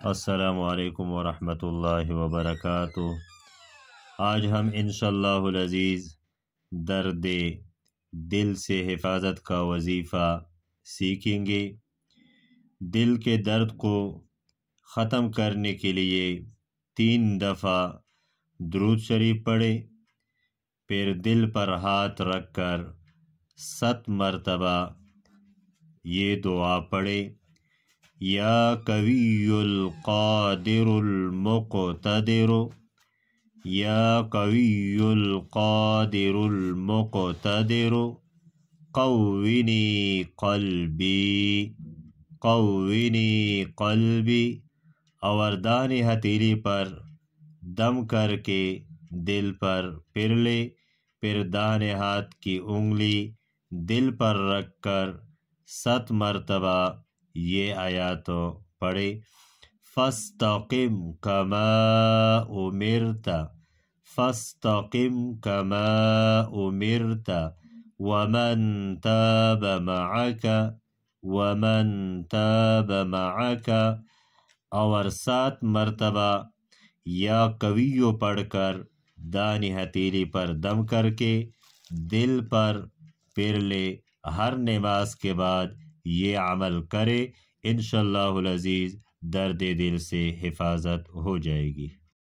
السلام علیکم ورحمۃ اللہ وبرکاتہ۔ آج ہم انشاءاللہ العزیز درد دل سے حفاظت کا وظیفہ سیکھیں گے۔ دل کے درد کو ختم کرنے کے لیے 3 دفعہ درود شریف پڑھیں، پھر دل پر ہاتھ رکھ کر 7 مرتبہ یہ دعا پڑھیں: یا قوی القادر المقتدر، یا قوی القادر المقتدر، قوینی قلبی، قوینی قلبی، اور دانے ہتھیلی پر دم کر کے دل پر پھر لے، پھر دانے ہاتھ کی انگلی دل پر رکھ کر 7 مرتبہ یہ آیاتوں پڑھے: فاستقم کما امرت، فاستقم کما امرت، ومن تاب معک، ومن تاب معک، اور 7 مرتبہ یا قویو پڑھ کر دانی ہتھیلی پر دم کر کے دل پر پھر لے۔ ہر نماز کے بعد یہ عمل کرے، انشاءاللہ العزیز درد دل سے حفاظت ہو جائے گی۔